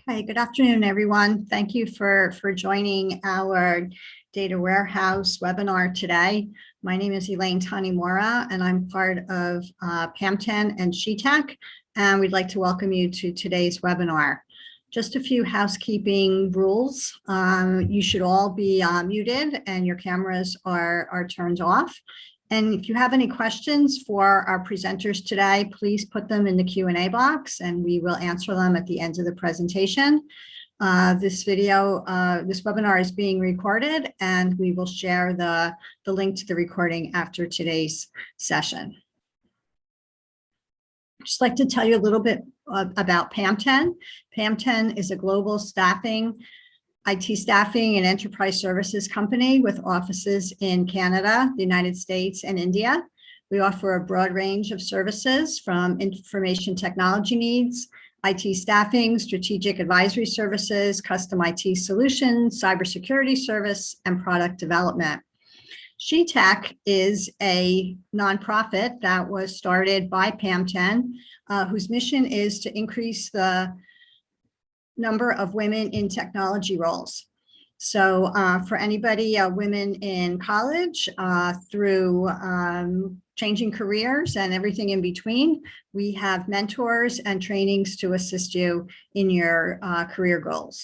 Hi, good afternoon, everyone. Thank you for joining our data warehouse webinar today. My name is Elaine Tanimura, and I'm part of PamTen and SheTech, and we'd like to welcome you to today's webinar. Just a few housekeeping rules. You should all be muted and your cameras are turned off. And if you have any questions for our presenters today, please put them in the Q&A box and we will answer them at the end of the presentation. This webinar is being recorded and we will share the link to the recording after today's session. I'd just like to tell you a little bit about PamTen. PamTen is a global IT staffing and enterprise services company with offices in Canada, the United States, and India. We offer a broad range of services from information technology needs, IT staffing, strategic advisory services, custom IT solutions, cybersecurity service, and product development. SheTech is a nonprofit that was started by PamTen, whose mission is to increase the number of women in technology roles. So for anybody, women in college through changing careers and everything in between, we have mentors and trainings to assist you in your career goals.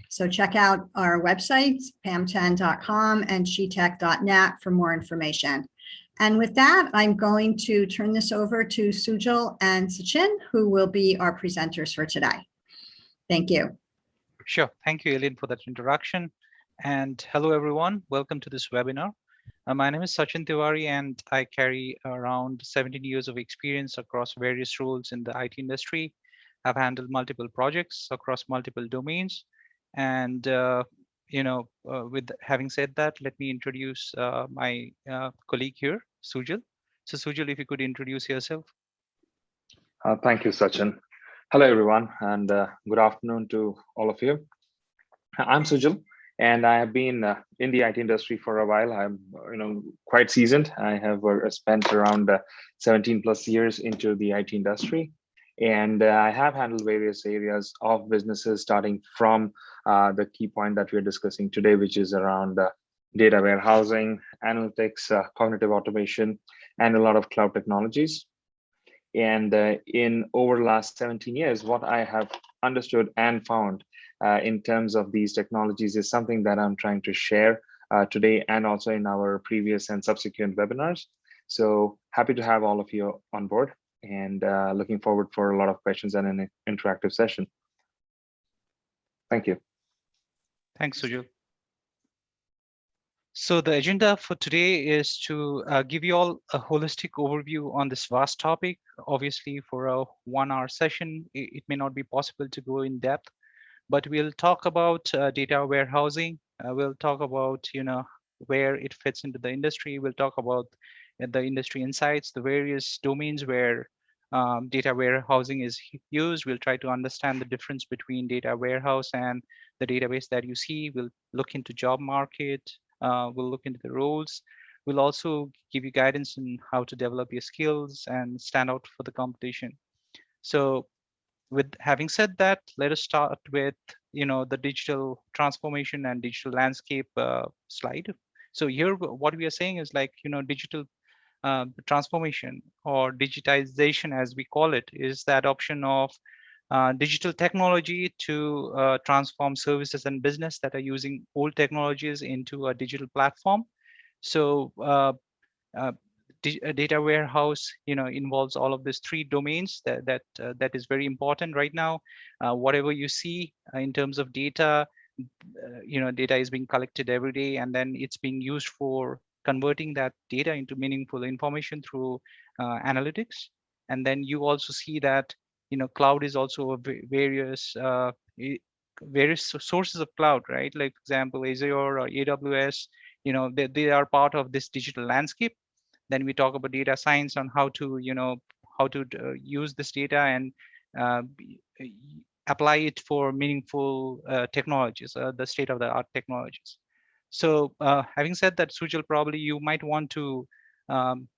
So check out our websites, pamten.com and shetech.net for more information. And with that, I'm going to turn this over to Sujal and Sachin, who will be our presenters for today. Thank you. Sure. Thank you, Elaine, for that introduction. And hello, everyone. Welcome to this webinar. My name is Sachin Tiwari, and I carry around 17 years of experience across various roles in the IT industry. I've handled multiple projects across multiple domains. And, with having said that, let me introduce my colleague here, Sujal. So, Sujal, if you could introduce yourself. Thank you, Sachin. Hello, everyone, and good afternoon to all of you. I'm Sujal, and I have been in the IT industry for a while. I'm, quite seasoned. I have spent around 17 plus years into the IT industry, and I have handled various areas of businesses, starting from the key point that we're discussing today, which is around data warehousing, analytics, cognitive automation, and a lot of cloud technologies. And in over the last 17 years, what I have understood and found in terms of these technologies is something that I'm trying to share today and also in our previous and subsequent webinars. So happy to have all of you on board and looking forward for a lot of questions and an interactive session. Thank you. Thanks, Sujal. So the agenda for today is to give you all a holistic overview on this vast topic. Obviously, for a 1-hour session, it may not be possible to go in depth, but we'll talk about data warehousing. We'll talk about, where it fits into the industry. We'll talk about the industry insights, the various domains where data warehousing is used. We'll try to understand the difference between data warehouse and the database that you see. We'll look into job market. We'll look into the roles. We'll also give you guidance on how to develop your skills and stand out for the competition. So with having said that, let us start with, the digital transformation and digital landscape slide. So here, what we are saying is digital transformation or digitization, as we call it, is the adoption of digital technology to transform services and business that are using old technologies into a digital platform. So a data warehouse, involves all of these 3 domains that is very important right now. Whatever you see in terms of data, data is being collected every day, and then it's being used for converting that data into meaningful information through analytics. And then you also see that cloud is also various sources of cloud, right? Like, for example, Azure or AWS, they are part of this digital landscape. Then we talk about data science on how to use this data and apply it for meaningful technologies, the state-of-the-art technologies. So having said that, Sujal, probably you might want to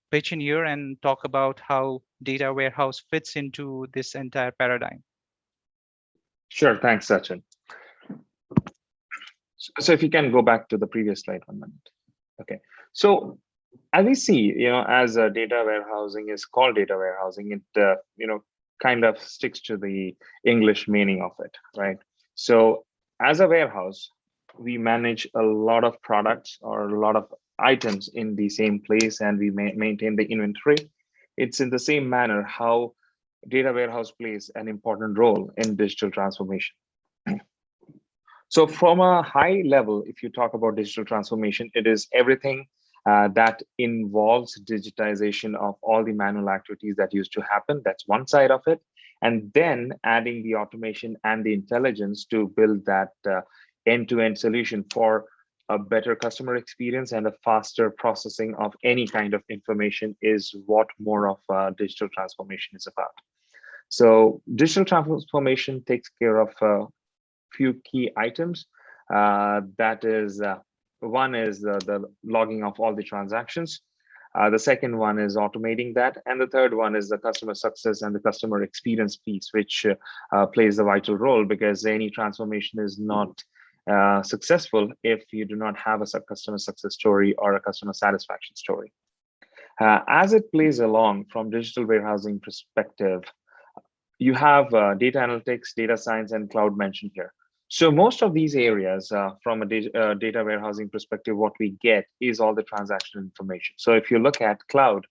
pitch in here and talk about how data warehouse fits into this entire paradigm. Sure, thanks, Sachin. So if you can go back to the previous slide 1 minute. Okay, so as we see, as data warehousing is called data warehousing, it kind of sticks to the English meaning of it, right? So as a warehouse, we manage a lot of products or a lot of items in the same place, and we maintain the inventory. It's in the same manner how data warehouse plays an important role in digital transformation. So from a high level, if you talk about digital transformation, it is everything that involves digitization of all the manual activities that used to happen. That's one side of it. And then adding the automation and the intelligence to build that end-to-end solution for a better customer experience and a faster processing of any kind of information is what more of digital transformation is about. So digital transformation takes care of few key items. That is, one is the logging of all the transactions. The second one is automating that. And the third one is the customer success and the customer experience piece, which plays a vital role, because any transformation is not successful if you do not have a customer success story or a customer satisfaction story. As it plays along from digital warehousing perspective, you have data analytics, data science, and cloud mentioned here. So most of these areas from a data warehousing perspective, what we get is all the transaction information. So if you look at cloud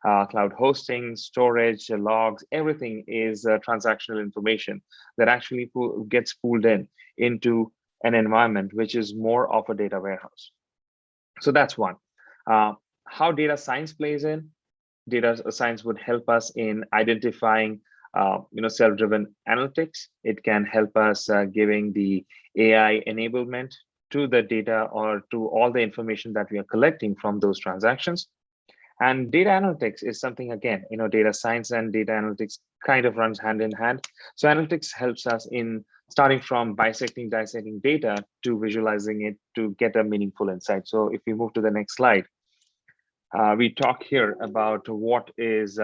hosting, storage, logs, everything is transactional information that actually gets pulled into an environment which is more of a data warehouse. So that's one. How data science plays in. Data science would help us in identifying self-driven analytics. It can help us giving the AI enablement to the data or to all the information that we are collecting from those transactions. And data analytics is something, again, data science and data analytics kind of runs hand in hand. So analytics helps us in starting from dissecting data to visualizing it to get a meaningful insight. So if we move to the next slide, we talk here about what is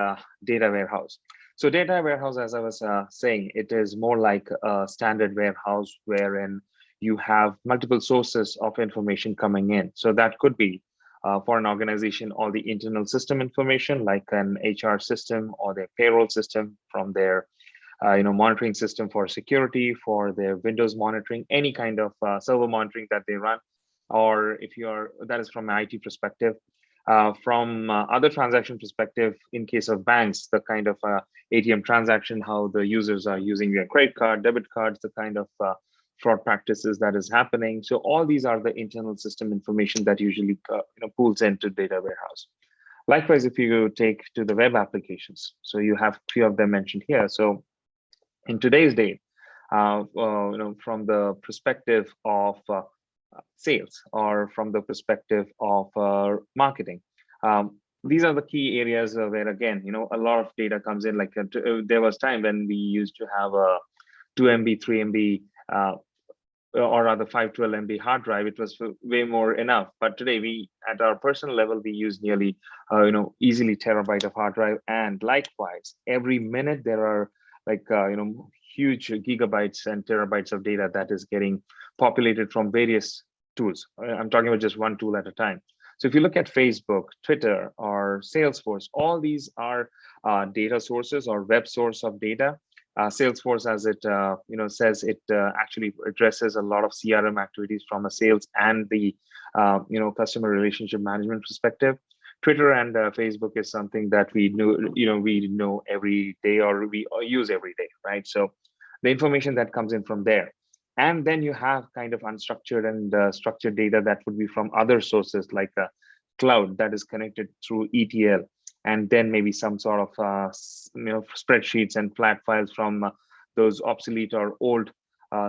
data warehouse. So data warehouse, as I was saying, it is more like a standard warehouse wherein you have multiple sources of information coming in. So that could be for an organization, all the internal system information like an HR system or their payroll system, from their monitoring system for security, for their Windows monitoring, any kind of server monitoring that they run, or if that is from an IT perspective. From other transaction perspective, in case of banks, the kind of ATM transaction, how the users are using their credit card, debit cards, the kind of fraud practices that is happening. So all these are the internal system information that usually pulls into data warehouse. Likewise, if you take to the web applications, so you have a few of them mentioned here. So in today's day, from the perspective of sales or from the perspective of marketing, these are the key areas where, again, a lot of data comes in. Like there was time when we used to have a 2 MB, 3 MB, or rather 512 MB hard drive. It was way more enough. But today, we at our personal level, we use nearly easily terabyte of hard drive. And likewise, every minute there are like huge gigabytes and terabytes of data that is getting populated from various tools. I'm talking about just one tool at a time. So if you look at Facebook, Twitter, or Salesforce, all these are data sources or web source of data. Salesforce, as it says, it actually addresses a lot of CRM activities from a sales and the customer relationship management perspective. Twitter and Facebook is something that we know every day, or we use every day, right? So the information that comes in from there. And then you have kind of unstructured and structured data that would be from other sources like a cloud that is connected through ETL, and then maybe some sort of spreadsheets and flat files from those obsolete or old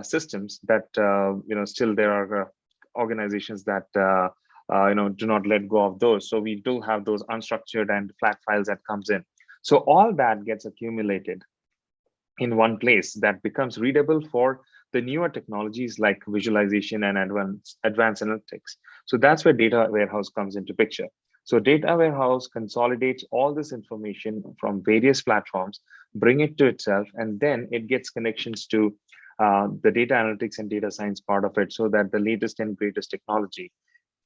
systems that still there are organizations that do not let go of those. So we do have those unstructured and flat files that comes in. So all that gets accumulated in one place that becomes readable for the newer technologies like visualization and advanced analytics. So that's where data warehouse comes into picture. So data warehouse consolidates all this information from various platforms, bring it to itself, and then it gets connections to the data analytics and data science part of it, so that the latest and greatest technology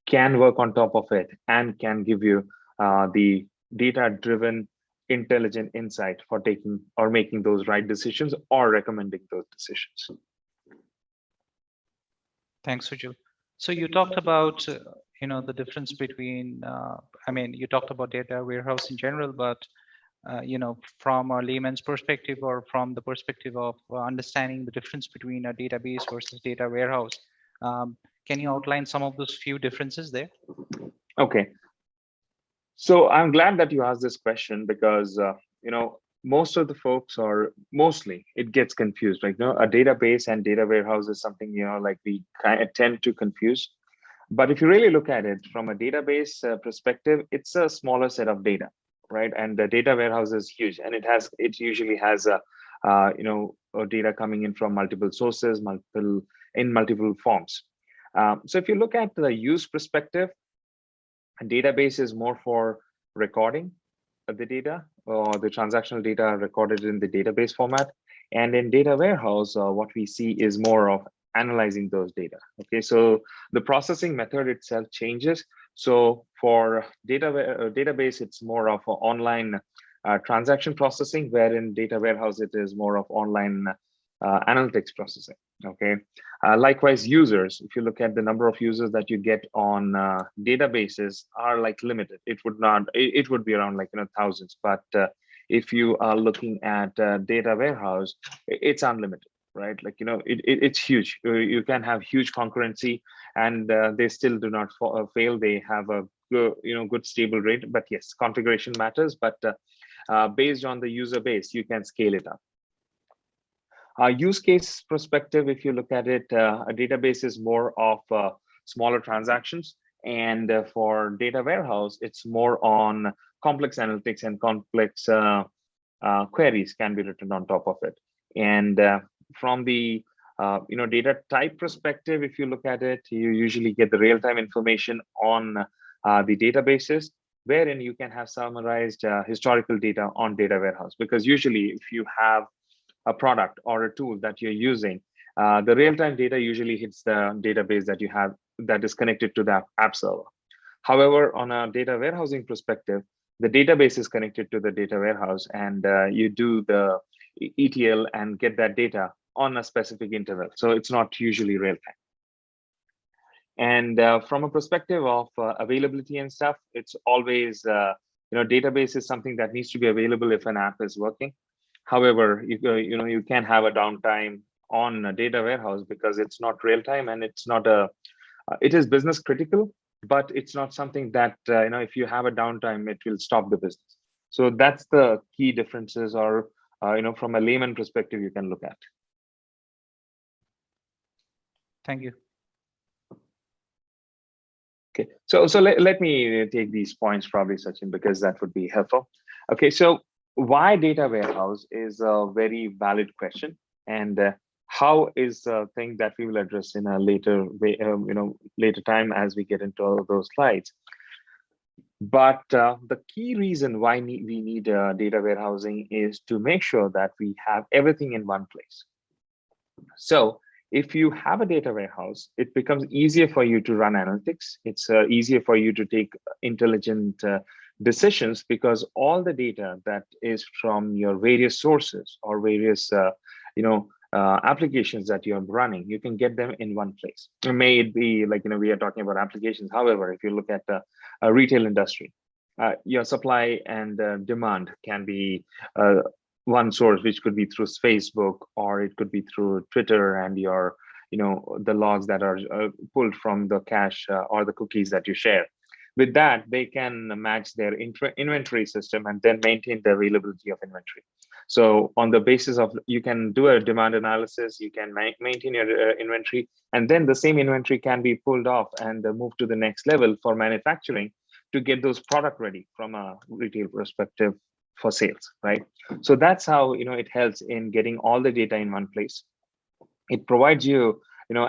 can work on top of it and can give you the data-driven, intelligent insight for taking or making those right decisions or recommending those decisions. Thanks, Sujal. So you talked about the difference between you talked about data warehouse in general, but from a layman's perspective or from the perspective of understanding the difference between a database versus data warehouse, can you outline some of those few differences there? Okay. So I'm glad that you asked this question because, most of the folks are mostly it gets confused, right? A database and data warehouse is something, like we kind of tend to confuse. But if you really look at it from a database perspective, it's a smaller set of data, right? And the data warehouse is huge, and it usually has data coming in from multiple sources, multiple forms. So if you look at the use perspective, a database is more for recording the data or the transactional data recorded in the database format. And in data warehouse, what we see is more of analyzing those data. Okay, so the processing method itself changes. So for database, it's more of an online transaction processing, where in data warehouse, it is more of online analytics processing. Okay, likewise, users, if you look at the number of users that you get on databases are like limited. It would be around thousands, but if you are looking at data warehouse, it's unlimited, right? It's huge. You can have huge concurrency, and they still do not fail. They have a good stable rate, but yes, configuration matters. But based on the user base, you can scale it up. Use case perspective, if you look at it, a database is more of smaller transactions, and for data warehouse, it's more on complex analytics and complex queries can be written on top of it. And from the data type perspective, if you look at it, you usually get the real-time information on the databases, wherein you can have summarized historical data on data warehouse. Because usually, if you have a product or a tool that you're using, the real-time data usually hits the database that you have that is connected to the app server. However, on a data warehousing perspective, the database is connected to the data warehouse, and you do the ETL and get that data on a specific interval. So it's not usually real-time. And from a perspective of availability and stuff, it's always, database is something that needs to be available if an app is working. However, you can have a downtime on a data warehouse because it's not real time, and it's not it is business critical, but it's not something that if you have a downtime, it will stop the business. So that's the key differences, or from a layman perspective, you can look at. Thank you. Okay, so let me take these points probably, Sachin, because that would be helpful. Okay, so why data warehouse is a very valid question, and how is a thing that we will address in a later way, later time as we get into all of those slides. But the key reason why we need data warehousing is to make sure that we have everything in one place. So if you have a data warehouse, it becomes easier for you to run analytics. It's easier for you to take intelligent decisions, because all the data that is from your various sources or various applications that you're running, you can get them in one place. It may be we are talking about applications. However, if you look at a retail industry, your supply and demand can be one source, which could be through Facebook, or it could be through Twitter and your the logs that are pulled from the cache or the cookies that you share. With that, they can match their inventory system and then maintain the availability of inventory. So on the basis of, you can do a demand analysis, you can maintain your inventory, and then the same inventory can be pulled off and move to the next level for manufacturing to get those product ready from a retail perspective for sales, right? So that's how it helps in getting all the data in one place. It provides you,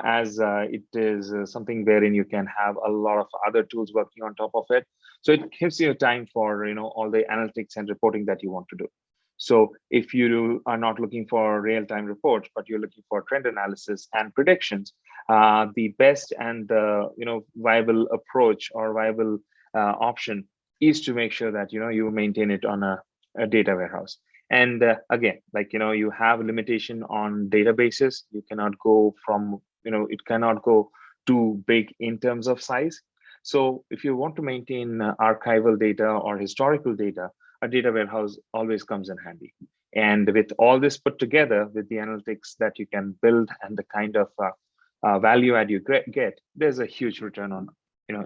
as it is something wherein you can have a lot of other tools working on top of it. So it gives you time for all the analytics and reporting that you want to do. So if you are not looking for real-time reports, but you're looking for trend analysis and predictions, the best and the viable approach or viable option is to make sure that you maintain it on a data warehouse. And again, like you have a limitation on databases. You cannot go from it cannot go too big in terms of size. So if you want to maintain archival data or historical data, a data warehouse always comes in handy. And with all this put together, with the analytics that you can build and the kind of value add you get, there's a huge return on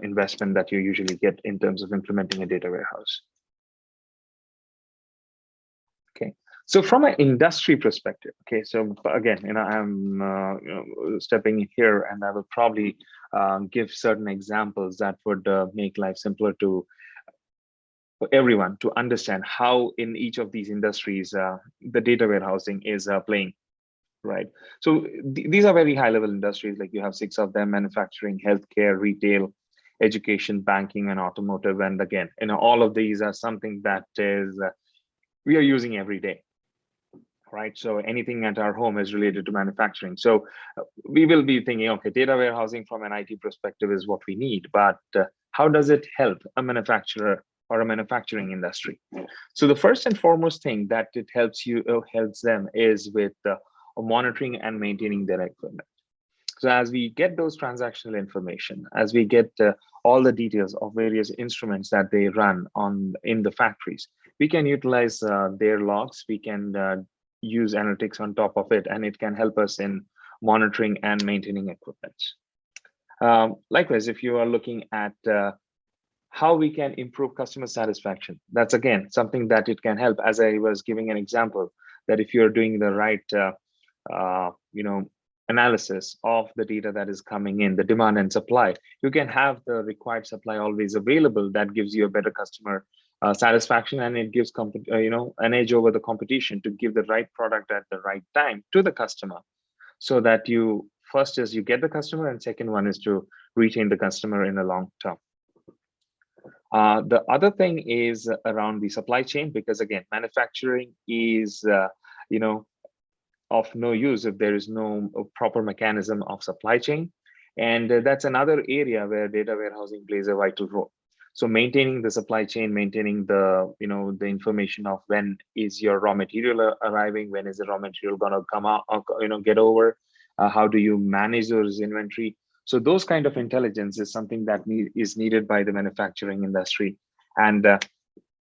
investment that you usually get in terms of implementing a data warehouse. Okay, so from an industry perspective, okay, so again, I'm stepping in here, and I will probably give certain examples that would make life simpler for everyone to understand how in each of these industries the data warehousing is playing, right? So these are very high level industries, like you have 6 of them: manufacturing, healthcare, retail, education, banking, and automotive. And again, all of these are something that is we are using every day, right? So anything at our home is related to manufacturing. So we will be thinking, okay, data warehousing from an IT perspective is what we need, but how does it help a manufacturer or a manufacturing industry? So the first and foremost thing that it helps them is with monitoring and maintaining their equipment. So as we get those transactional information, as we get all the details of various instruments that they run in the factories, we can utilize their logs. We can use analytics on top of it, and it can help us in monitoring and maintaining equipment. Likewise, if you are looking at how we can improve customer satisfaction, that's again something that it can help. As I was giving an example, that if you're doing the right analysis of the data that is coming in, the demand and supply, you can have the required supply always available. That gives you a better customer satisfaction, and it gives an edge over the competition to give the right product at the right time to the customer, so that you first is you get the customer, and second one is to retain the customer in the long term. The other thing is around the supply chain, because again, manufacturing is of no use if there is no proper mechanism of supply chain. And that's another area where data warehousing plays a vital role. So maintaining the supply chain, maintaining the the information of when is your raw material arriving, when is the raw material going to come out, get over, how do you manage those inventory. So those kind of intelligence is something that is needed by the manufacturing industry. And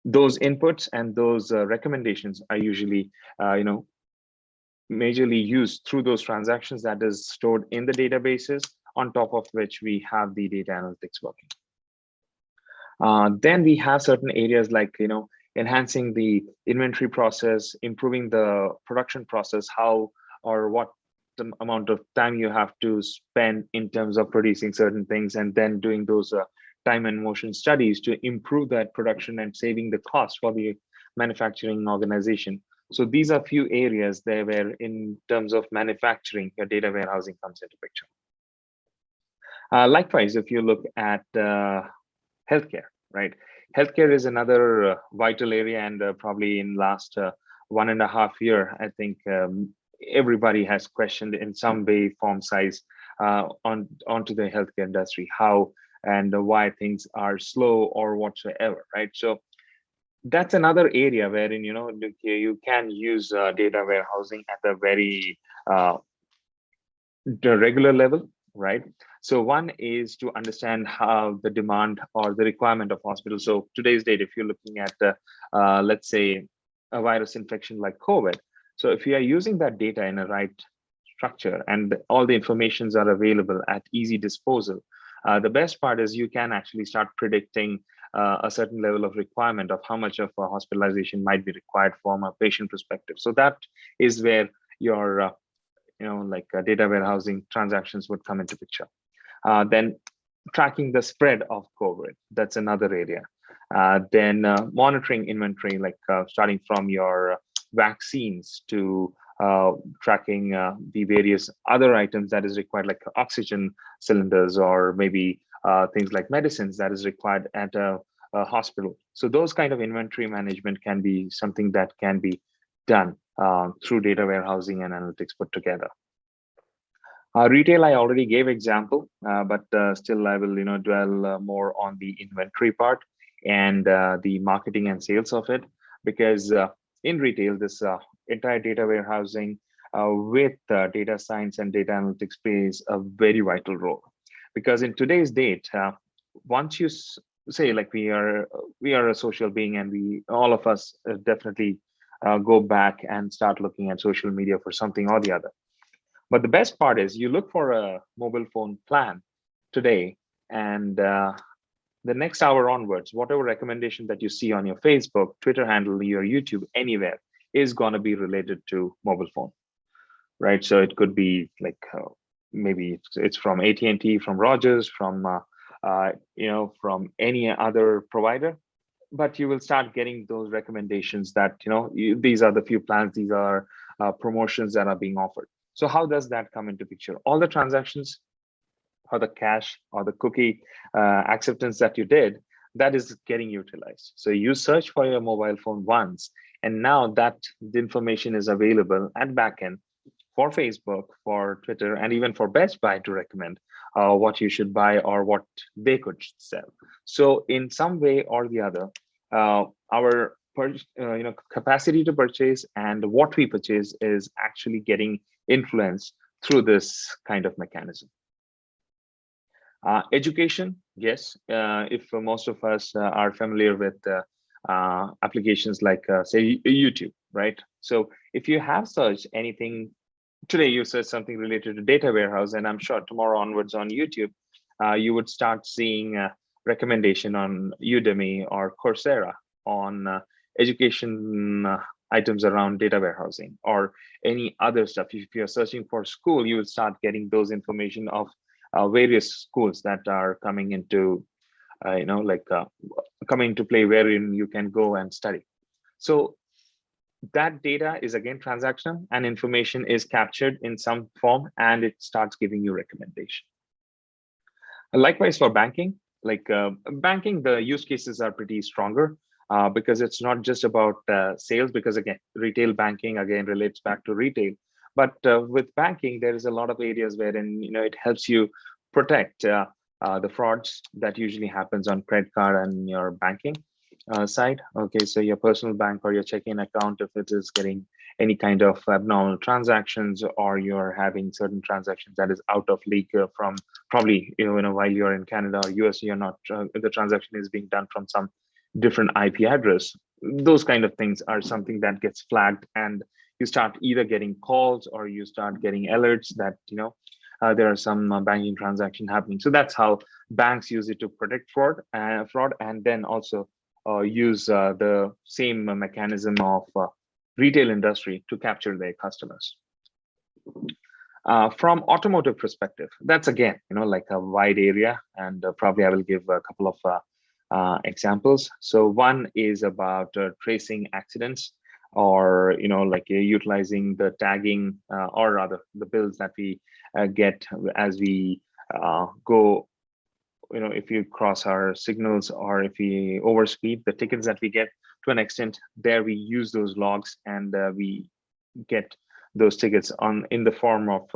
those inputs and those recommendations are usually majorly used through those transactions that is stored in the databases, on top of which we have the data analytics working. Then we have certain areas like enhancing the inventory process, improving the production process, how or what the amount of time you have to spend in terms of producing certain things, and then doing those time and motion studies to improve that production and saving the cost for the manufacturing organization. So these are few areas there where in terms of manufacturing, your data warehousing comes into picture. Likewise, if you look at healthcare, right? Healthcare is another vital area, and probably in last 1.5 years, I think everybody has questioned in some way, form, size onto the healthcare industry, how and why things are slow or whatsoever, right? So that's another area wherein you can use data warehousing at a very the regular level, right? So one is to understand how the demand or the requirement of hospitals. So today's date, if you're looking at let's say a virus infection like COVID, so if you are using that data in a right structure and all the informations are available at easy disposal, the best part is you can actually start predicting a certain level of requirement of how much of a hospitalization might be required from a patient perspective. So that is where your data warehousing transactions would come into picture. Then tracking the spread of COVID, that's another area. Then monitoring inventory, like starting from your vaccines to tracking the various other items that is required, like oxygen cylinders, or maybe things like medicines that is required at a a hospital. So those kind of inventory management can be something that can be done through data warehousing and analytics put together. Retail, I already gave example, but still I will dwell more on the inventory part and the marketing and sales of it, because in retail, this entire data warehousing with data science and data analytics plays a very vital role. Because in today's date, once you say, like, we are a social being, and we all of us definitely go back and start looking at social media for something or the other. But the best part is you look for a mobile phone plan today, and the next hour onwards, whatever recommendation that you see on your Facebook, Twitter handle, your YouTube, anywhere, is going to be related to mobile phone, right? So it could be like maybe it's from AT&T, from Rogers, from from any other provider, but you will start getting those recommendations that these are the few plans, these are promotions that are being offered. So how does that come into picture? All the transactions or the cache or the cookie acceptance that you did, that is getting utilized. So you search for your mobile phone once, and now that the information is available at backend for Facebook, for Twitter, and even for Best Buy to recommend what you should buy or what they could sell. So in some way or the other, our capacity to purchase and what we purchase is actually getting influenced through this kind of mechanism. Education, yes. If most of us are familiar with applications like, say, YouTube, right? So if you have searched anything today, you search something related to data warehouse, and I'm sure tomorrow onwards on YouTube, you would start seeing recommendation on Udemy or Coursera on education items around data warehousing or any other stuff. If you're searching for school, you will start getting those information of various schools that are coming into, coming into play, wherein you can go and study. So that data is again transactional, and information is captured in some form, and it starts giving you recommendation. Likewise for banking, banking, the use cases are pretty stronger because it's not just about sales, because again, retail banking again relates back to retail. But with banking, there is a lot of areas wherein it helps you protect the frauds that usually happens on credit card and your banking side. Okay, so your personal bank or your checking account, if it is getting any kind of abnormal transactions, or you're having certain transactions that is out of league from probably while you're in Canada or US, you're not the transaction is being done from some different IP address. Those kind of things are something that gets flagged, and you start either getting calls or you start getting alerts that there are some banking transaction happening. So that's how banks use it to protect fraud, and then also use the same mechanism of retail industry to capture their customers. From automotive perspective, that's again like a wide area, and probably I will give a couple of examples. So one is about tracing accidents, or utilizing the tagging, or rather the bills that we get as we go, if you cross our signals or if we overspeed, the tickets that we get, to an extent there we use those logs, and we get those tickets in the form of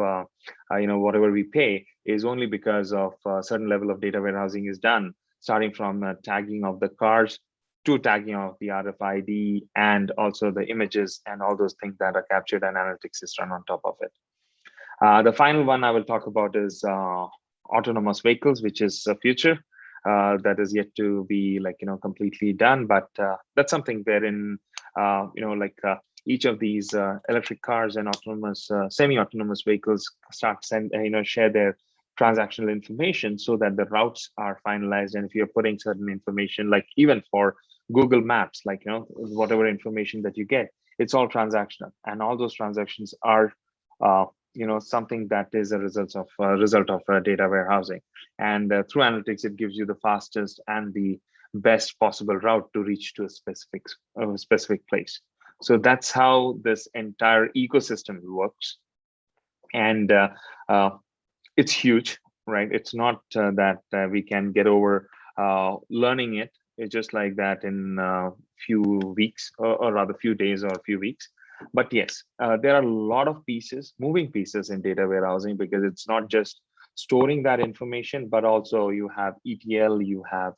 whatever we pay is only because of a certain level of data warehousing is done, starting from tagging of the cars to tagging of the RFID, and also the images and all those things that are captured, and analytics is run on top of it. The final one I will talk about is autonomous vehicles, which is a future that is yet to be completely done, but that's something wherein each of these electric cars and autonomous semi-autonomous vehicles start share their transactional information, so that the routes are finalized. And if you're putting certain information, like even for Google Maps, whatever information that you get, it's all transactional, and all those transactions are something that is a result of data warehousing. And through analytics, it gives you the fastest and the best possible route to reach to a specific place. So that's how this entire ecosystem works. And it's huge, right? It's not that we can get over learning it. just like that in a few weeks, or rather few days or a few weeks. But yes, there are a lot of pieces, moving pieces in data warehousing, because it's not just storing that information, but also you have ETL, you have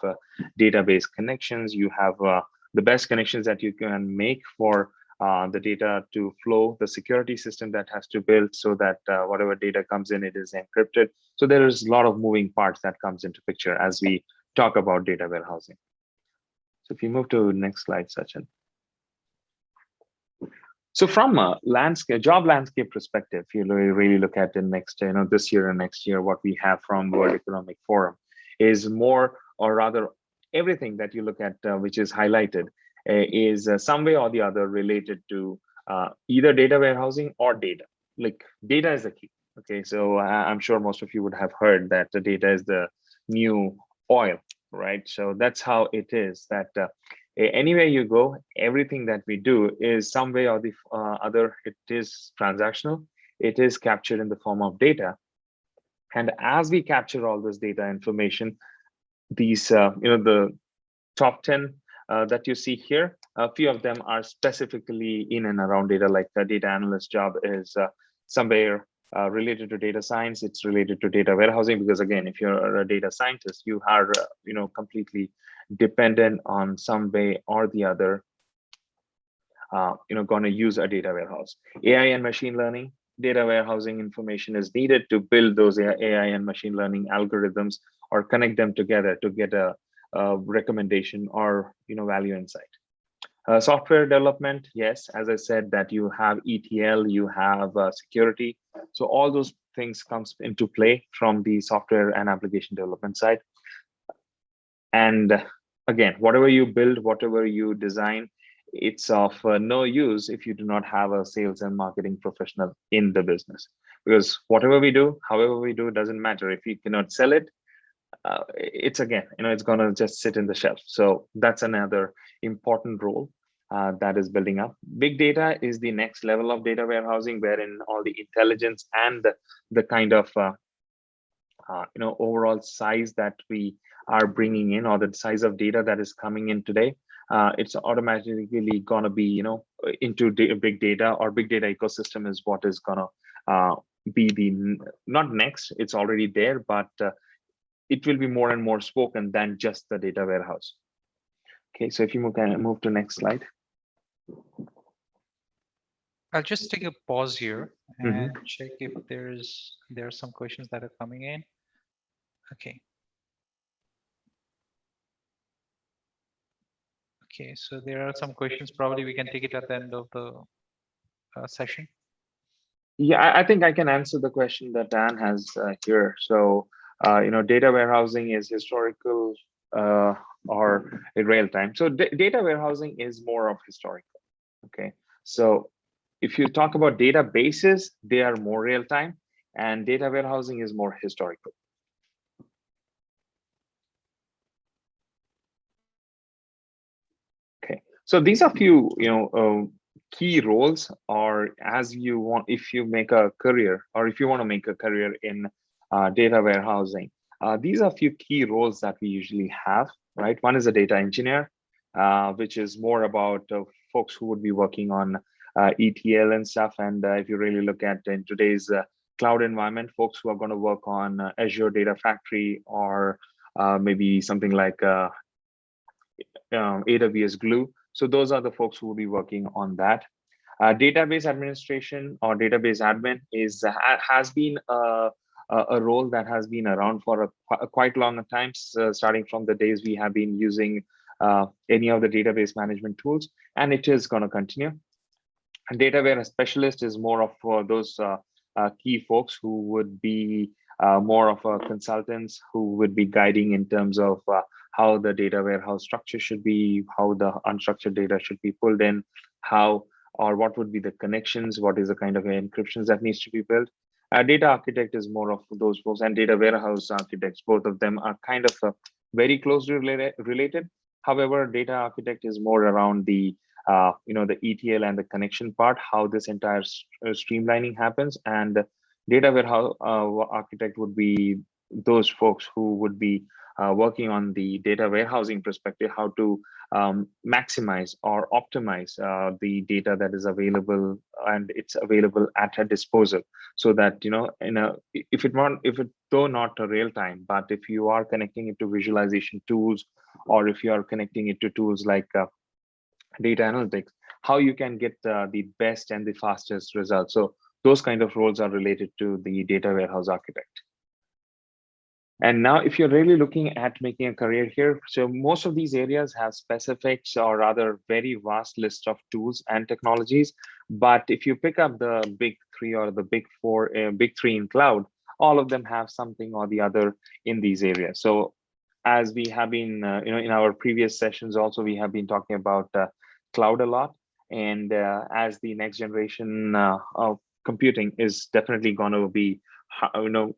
database connections, you have the best connections that you can make for the data to flow, the security system that has to build so that whatever data comes in, it is encrypted. So there is a lot of moving parts that comes into picture as we talk about data warehousing. So if you move to next slide, Sachin. So from a job landscape perspective, if you really look at the next, this year and next year, what we have from World Economic Forum is more, or rather everything that you look at, which is highlighted, is some way or the other related to either data warehousing or data. Like data is the key. Okay, so I'm sure most of you would have heard that the data is the new oil, right? So that's how it is that anywhere you go, everything that we do is some way or the other, it is transactional. It is captured in the form of data. And as we capture all this data information, these, the top 10 that you see here, a few of them are specifically in and around data, like the data analyst job is somewhere related to data science. It's related to data warehousing, because again, if you're a data scientist, you are completely dependent on some way or the other going to use a data warehouse. AI and machine learning, data warehousing information is needed to build those AI and machine learning algorithms or connect them together to get a recommendation or value insight. Software development, yes, as I said, that you have ETL, you have security. So all those things comes into play from the software and application development side. And again, whatever you build, whatever you design, it's of no use if you do not have a sales and marketing professional in the business. Because whatever we do, however we do, it doesn't matter. If you cannot sell it, it's again, it's going to just sit in the shelf. So that's another important role that is building up. Big data is the next level of data warehousing, wherein all the intelligence and the kind of overall size that we are bringing in, or the size of data that is coming in today, it's automatically going to be into big data, or big data ecosystem is what is going to be the not next, it's already there, but it will be more and more spoken than just the data warehouse. Okay, so if you move to next slide. I'll just take a pause here and check if there are some questions that are coming in. Okay. Okay, so there are some questions. Probably we can take it at the end of the session. Yeah, I think I can answer the question that Dan has here. So, data warehousing is historical or in real time. So data warehousing is more of historical. Okay, so if you talk about databases, they are more real time, and data warehousing is more historical. Okay, so these are few, key roles, or as you want, if you make a career, or if you want to make a career in data warehousing, these are few key roles that we usually have, right? One is a data engineer, which is more about folks who would be working on ETL and stuff. And if you really look at in today's cloud environment, folks who are going to work on Azure Data Factory, or maybe something like AWS Glue. So those are the folks who will be working on that. Database administration or database admin has been a role that has been around for a quite long time, starting from the days we have been using any of the database management tools, and it is going to continue. A data specialist is more of those key folks who would be more of consultants who would be guiding in terms of how the data warehouse structure should be, how the unstructured data should be pulled in, how or what would be the connections, what is the kind of encryptions that needs to be built. Data architect is more of those folks, and data warehouse architects, both of them are kind of very closely related. However, data architect is more around the the ETL and the connection part, how this entire streamlining happens, and data warehouse architect would be those folks who would be working on the data warehousing perspective, how to maximize or optimize the data that is available, and it's available at a disposal, so that if it though not a real time, but if you are connecting it to visualization tools, or if you are connecting it to tools like data analytics, how you can get the best and the fastest results. So those kind of roles are related to the data warehouse architect. And now, if you're really looking at making a career here, so most of these areas have specifics, or rather very vast list of tools and technologies. But if you pick up the big three or the big four, big three in cloud, all of them have something or the other in these areas. So as we have been, in our previous sessions also, we have been talking about cloud a lot. And as the next generation of computing is definitely going to be,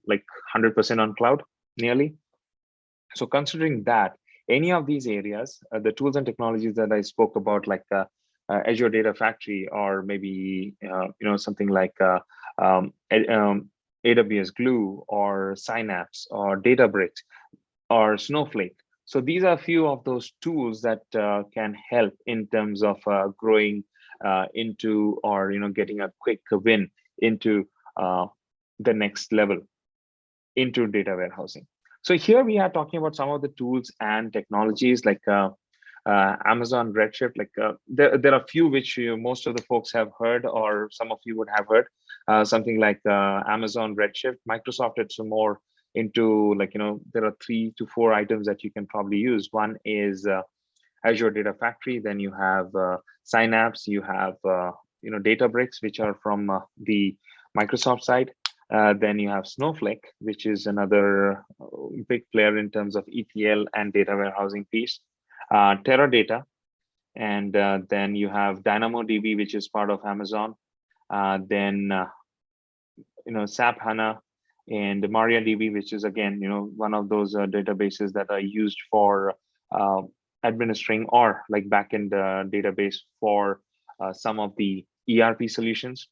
like 100% on cloud, nearly. So considering that, any of these areas, the tools and technologies that I spoke about, like Azure Data Factory, or maybe something like AWS Glue, or Synapse, or Databricks, or Snowflake. So these are a few of those tools that can help in terms of growing into, or getting a quick win into the next level into data warehousing. So here we are talking about some of the tools and technologies like Amazon Redshift. Like there are a few which most of the folks have heard, or some of you would have heard. Something like Amazon Redshift. Microsoft, it's more into, like, there are 3 to 4 items that you can probably use. One is Azure Data Factory. Then you have Synapse. You have Databricks, which are from the Microsoft side. Then you have Snowflake, which is another big player in terms of ETL and data warehousing piece. Teradata, and then you have DynamoDB, which is part of Amazon. Then SAP HANA and MariaDB, which is again one of those databases that are used for administering, or like backend database for some of the ERP solutions.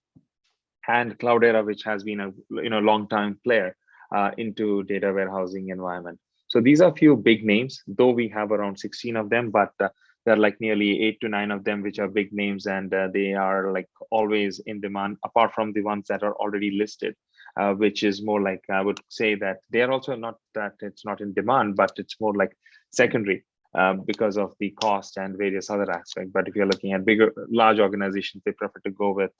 And Cloudera, which has been a long-time player into data warehousing environment. So these are a few big names, though we have around 16 of them, but there are like nearly 8 to 9 of them which are big names, and they are like always in demand, apart from the ones that are already listed, which is more like, I would say that they are also not that it's not in demand, but it's more like secondary because of the cost and various other aspects. But if you're looking at large organizations, they prefer to go with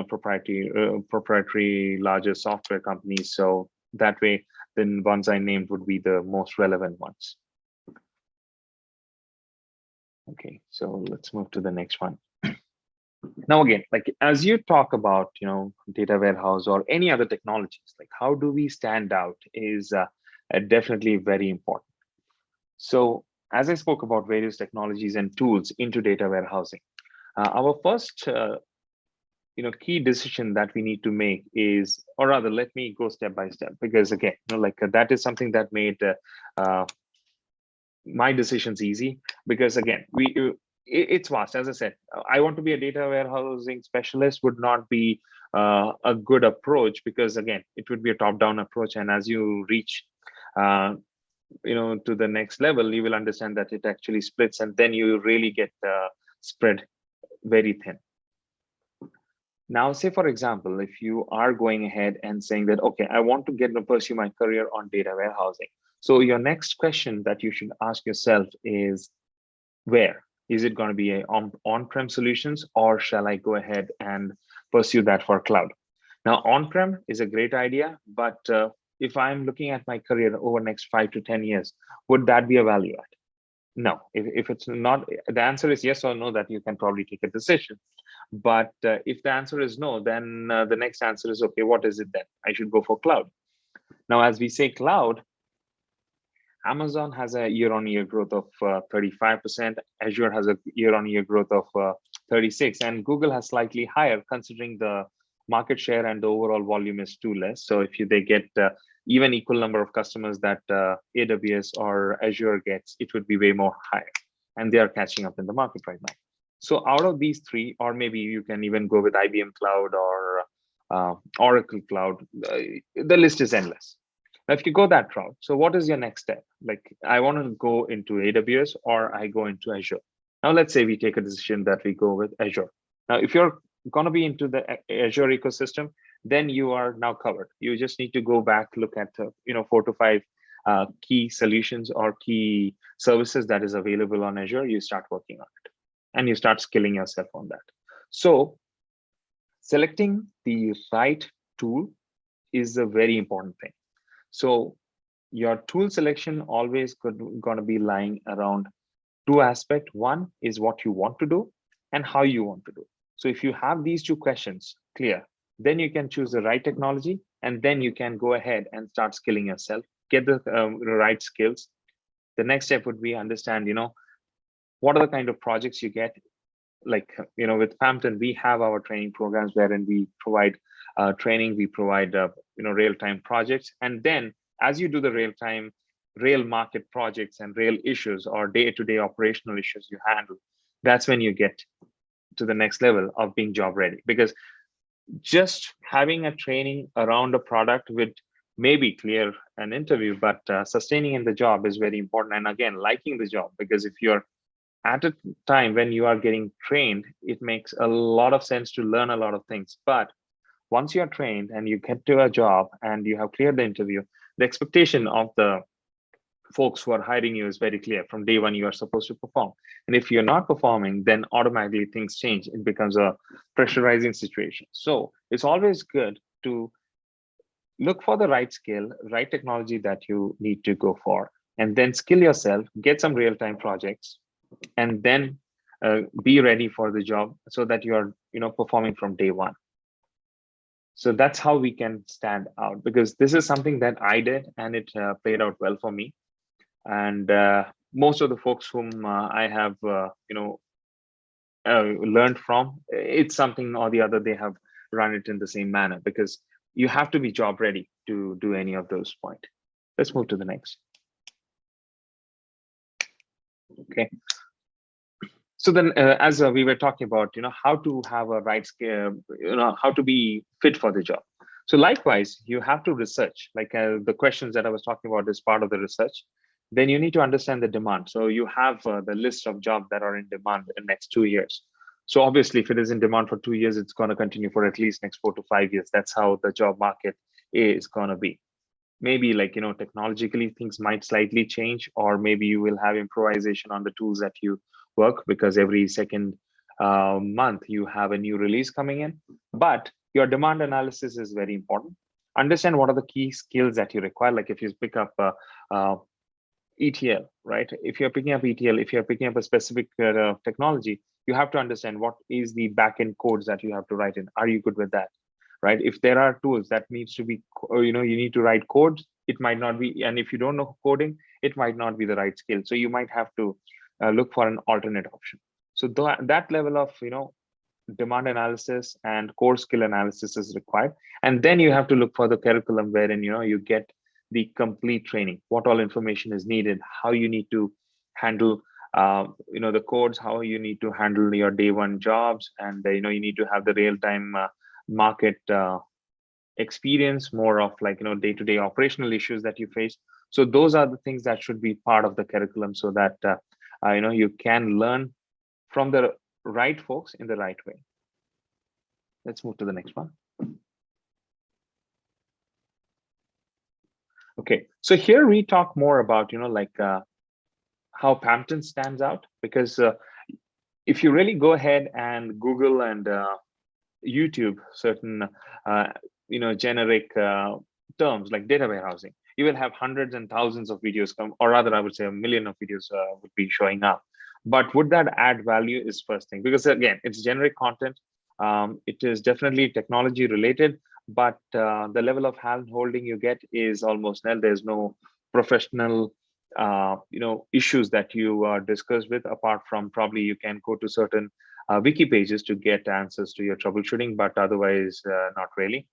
proprietary larger software companies. So that way, the ones I named would be the most relevant ones. Okay, so let's move to the next one. Now, again, like as you talk about data warehouse or any other technologies, like how do we stand out is definitely very important. So as I spoke about various technologies and tools into data warehousing, our first key decision that we need to make is, or rather, let me go step by step, because again, that is something that made my decisions easy. Because again, it's vast. As I said, I want to be a data warehousing specialist would not be a good approach, because again, it would be a top-down approach, and as you reach to the next level, you will understand that it actually splits, and then you really get spread very thin. Now, say, for example, if you are going ahead and saying that, okay, I want to pursue my career on data warehousing. So your next question that you should ask yourself is, where? Is it going to be on-prem solutions, or shall I go ahead and pursue that for cloud? Now, on-prem is a great idea, but if I'm looking at my career over the next 5 to 10 years, would that be a value add? No. If it's not, the answer is yes or no, that you can probably take a decision. But if the answer is no, then the next answer is, okay, what is it then? I should go for cloud. Now, as we say cloud, Amazon has a year-on-year growth of 35%. Azure has a year-on-year growth of 36%, and Google has slightly higher, considering the market share and the overall volume is too less. So if they get even equal number of customers that AWS or Azure gets, it would be way more higher, and they are catching up in the market right now. So out of these three, or maybe you can even go with IBM Cloud or Oracle Cloud, the list is endless. Now, if you go that route, so what is your next step? Like, I want to go into AWS or I go into Azure. Now, let's say we take a decision that we go with Azure. Now, if you're going to be into the Azure ecosystem, then you are now covered. You just need to go back, look at 4 to 5 key solutions or key services that is available on Azure. You start working on it, and you start skilling yourself on that. So, selecting the right tool is a very important thing. So your tool selection always going to be lying around 2 aspects. One is what you want to do and how you want to do. So if you have these 2 questions clear, then you can choose the right technology, and then you can go ahead and start skilling yourself, get the right skills. The next step would be understand, what are the kind of projects you get. Like, with PamTen, we have our training programs wherein we provide training, we provide real-time projects, and then as you do the real market projects and real issues or day-to-day operational issues you handle, that's when you get to the next level of being job ready. Because just having a training around a product would maybe clear an interview, but sustaining in the job is very important. And again, liking the job, because if you're at a time when you are getting trained, it makes a lot of sense to learn a lot of things. But once you're trained and you get to a job and you have cleared the interview, the expectation of the folks who are hiring you is very clear. From day one, you are supposed to perform. And if you're not performing, then automatically things change. It becomes a pressurizing situation. So it's always good to look for the right skill, right technology that you need to go for, and then skill yourself, get some real-time projects, and then be ready for the job so that you are performing from day one. So that's how we can stand out, because this is something that I did and it played out well for me. And most of the folks whom I have learned from, it's something or the other, they have run it in the same manner, because you have to be job ready to do any of those points. Let's move to the next. Okay. So then, as we were talking about, how to have a right skill, how to be fit for the job. So likewise, you have to research, like the questions that I was talking about is part of the research. Then you need to understand the demand. So you have the list of jobs that are in demand in the next 2 years. So obviously, if it is in demand for 2 years, it's going to continue for at least next 4 to 5 years. That's how the job market is going to be. Maybe like, technologically things might slightly change, or maybe you will have improvisation on the tools that you work, because every second month you have a new release coming in. But your demand analysis is very important. Understand what are the key skills that you require. Like if you pick up ETL, right? If you're picking up ETL, if you're picking up a specific technology, you have to understand what is the backend codes that you have to write in. Are you good with that? Right? If there are tools that needs to be, you need to write codes, it might not be. And if you don't know coding, it might not be the right skill. So you might have to look for an alternate option. So that level of, demand analysis and core skill analysis is required. And then you have to look for the curriculum wherein, you get the complete training, what all information is needed, how you need to handle, the codes, how you need to handle your day one jobs. And, you need to have the real-time market experience, more of like day-to-day operational issues that you face. So those are the things that should be part of the curriculum, so that you can learn from the right folks in the right way. Let's move to the next one. Okay, so here we talk more about how PamTen stands out, because if you really go ahead and Google and YouTube certain generic terms like data warehousing, you will have hundreds and thousands of videos come, or rather I would say 1 million of videos would be showing up. But would that add value is first thing, because again, it's generic content. It is definitely technology related, but the level of hand holding you get is almost nil. There's no professional issues that you discuss with, apart from probably you can go to certain wiki pages to get answers to your troubleshooting, but otherwise not really.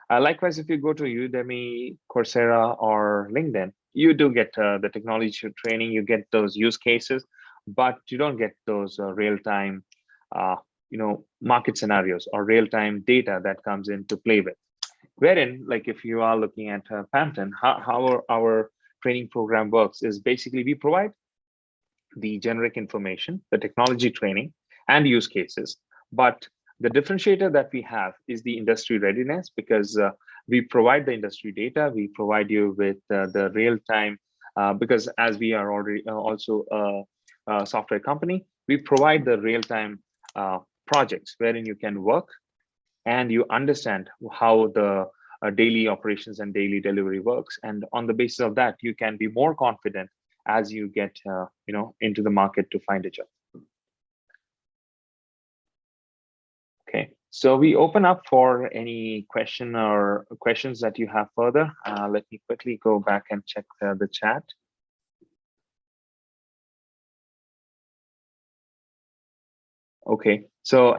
Likewise, if you go to Udemy, Coursera, or LinkedIn, you do get the technology training, you get those use cases, but you don't get those real-time market scenarios or real-time data that comes into play with. wherein, like, if you are looking at PamTen, how our training program works is basically we provide the generic information, the technology training, and use cases. But the differentiator that we have is the industry readiness, because we provide the industry data, we provide you with the real time, because as we are already also a software company, we provide the real time projects wherein you can work and you understand how the daily operations and daily delivery works. And on the basis of that, you can be more confident as you get into the market to find a job. Okay, so we open up for any question or questions that you have further. Let me quickly go back and check the chat. Okay, so,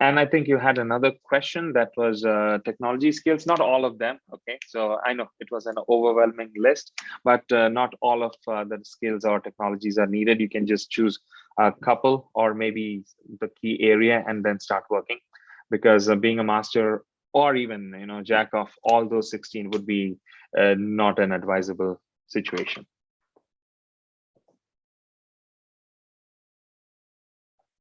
and I think you had another question that was technology skills, not all of them. Okay, so I know it was an overwhelming list, but not all of the skills or technologies are needed. You can just choose a couple or maybe the key area and then start working, because being a master or even jack of all those 16 would be not an advisable situation.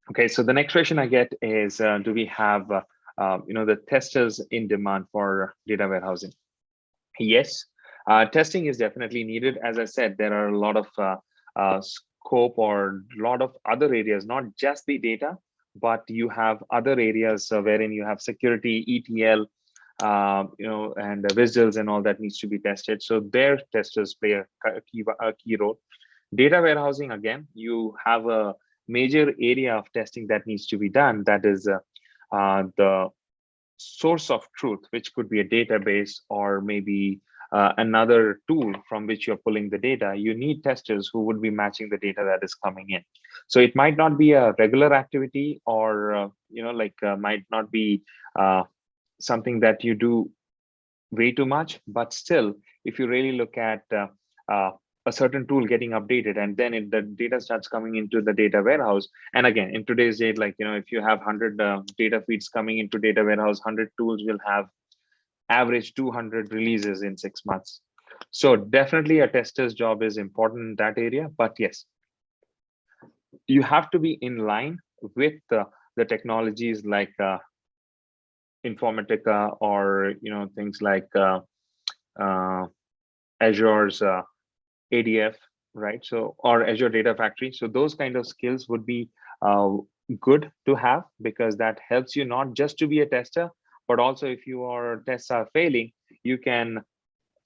Okay, so the next question I get is, do we have the testers in demand for data warehousing? Yes, testing is definitely needed. As I said, there are a lot of scope or a lot of other areas, not just the data, but you have other areas wherein you have security, ETL, and the visuals and all that needs to be tested. So their testers play a key role. Data warehousing, again, you have a major area of testing that needs to be done. That is the source of truth, which could be a database or maybe another tool from which you're pulling the data. You need testers who would be matching the data that is coming in. So it might not be a regular activity, or might not be something that you do way too much, but still, if you really look at a certain tool getting updated and then the data starts coming into the data warehouse. And again, in today's date, if you have 100 data feeds coming into data warehouse, 100 tools will have average 200 releases in 6 months. So definitely a tester's job is important in that area. But yes, you have to be in line with the technologies like Informatica, or things like Azure's ADF, right? So, or Azure Data Factory. So those kind of skills would be good to have, because that helps you not just to be a tester, but also if your tests are failing, you can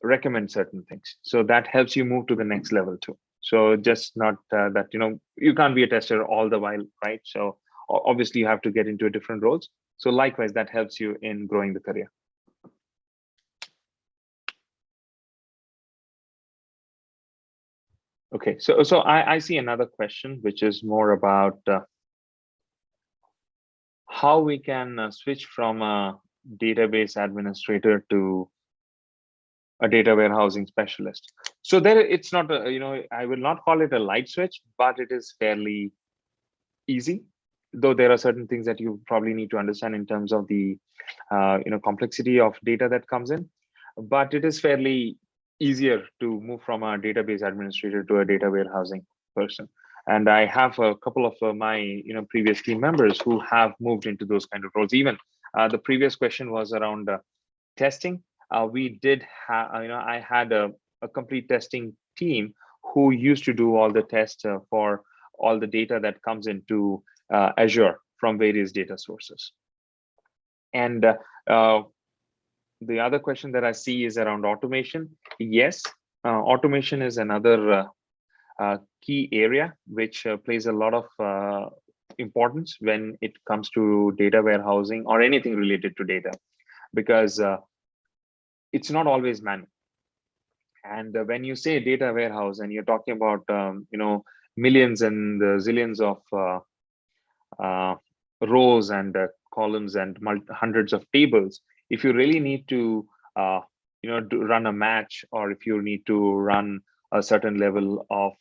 recommend certain things. So that helps you move to the next level too. So just not that, you can't be a tester all the while, right? So obviously you have to get into different roles. So likewise, that helps you in growing the career. Okay, so I see another question, which is more about how we can switch from a database administrator to a data warehousing specialist. So there, it's not I will not call it a light switch, but it is fairly easy. Though there are certain things that you probably need to understand in terms of the complexity of data that comes in, but it is fairly easier to move from a database administrator to a data warehousing person. And I have a couple of my previous team members who have moved into those kind of roles. Even the previous question was around testing. We did have, I had a complete testing team who used to do all the tests for all the data that comes into Azure from various data sources. And the other question that I see is around automation. Yes, automation is another key area which plays a lot of importance when it comes to data warehousing or anything related to data, because it's not always manual. And when you say data warehouse and you're talking about millions and zillions of rows and columns and hundreds of tables, if you really need to run a match, or if you need to run a certain level of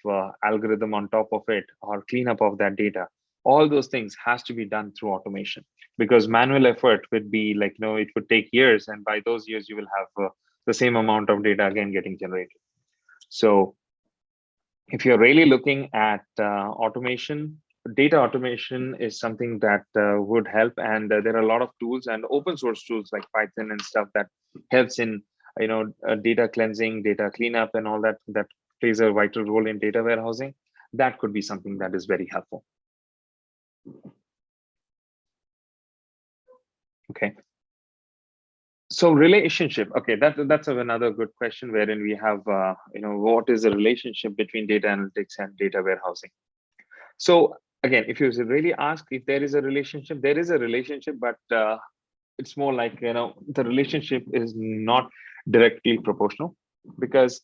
algorithm on top of it, or cleanup of that data, all those things has to be done through automation. because manual effort would be like, it would take years, and by those years you will have the same amount of data again getting generated. So if you're really looking at automation, data automation is something that would help, and there are a lot of tools and open source tools like Python and stuff that helps in data cleansing, data cleanup, and all that plays a vital role in data warehousing. That could be something that is very helpful. Okay. So relationship, okay, that's another good question, wherein we have, what is the relationship between data analytics and data warehousing? So again, if you really ask if there is a relationship, there is a relationship, but it's more like, the relationship is not directly proportional, because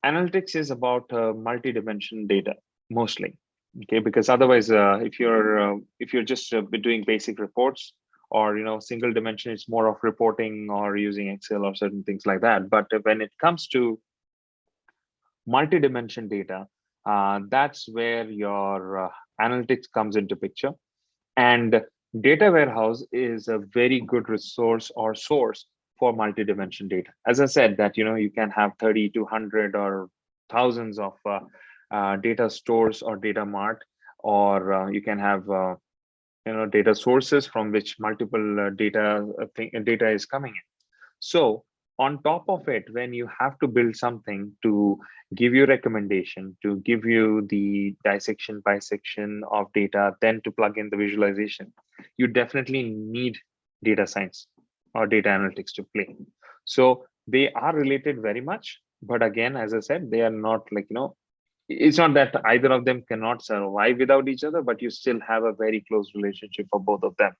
analytics is about multi-dimension data mostly. Okay, because otherwise, if you're just doing basic reports, or single dimension, it's more of reporting or using Excel or certain things like that. But when it comes to multi-dimension data, that's where your analytics comes into picture. And data warehouse is a very good resource or source for multi-dimension data. As I said, that you can have 30 to 100 or thousands of data stores or data mart, or you can have data sources from which multiple data is coming in. So on top of it, when you have to build something to give you recommendation, to give you the dissection, bisection of data, then to plug in the visualization, you definitely need data science or data analytics to play. So they are related very much, but again, as I said, they are not like, it's not that either of them cannot survive without each other, but you still have a very close relationship for both of them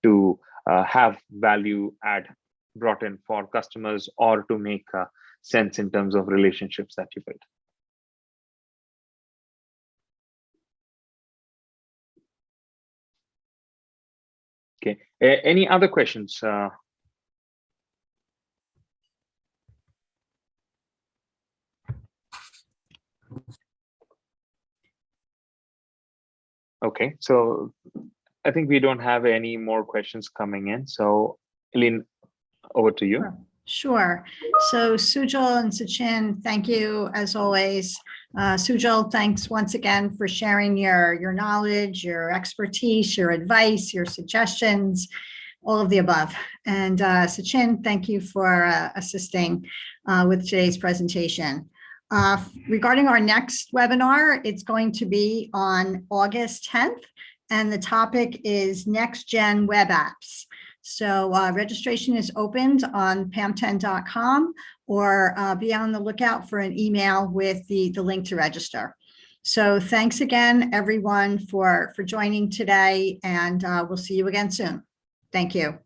to have value add brought in for customers, or to make sense in terms of relationships that you build. Okay, any other questions? Okay, so I think we don't have any more questions coming in. So Eileen, over to you. Sure. So Sujal and Sachin, thank you as always. Sujal, thanks once again for sharing your knowledge, your expertise, your advice, your suggestions, all of the above. And Sachin, thank you for assisting with today's presentation. Regarding our next webinar, it's going to be on August 10th, and the topic is Next Gen Web Apps. So registration is opened on PamTen.com, or be on the lookout for an email with the link to register. So thanks again, everyone, for joining today, and we'll see you again soon. Thank you.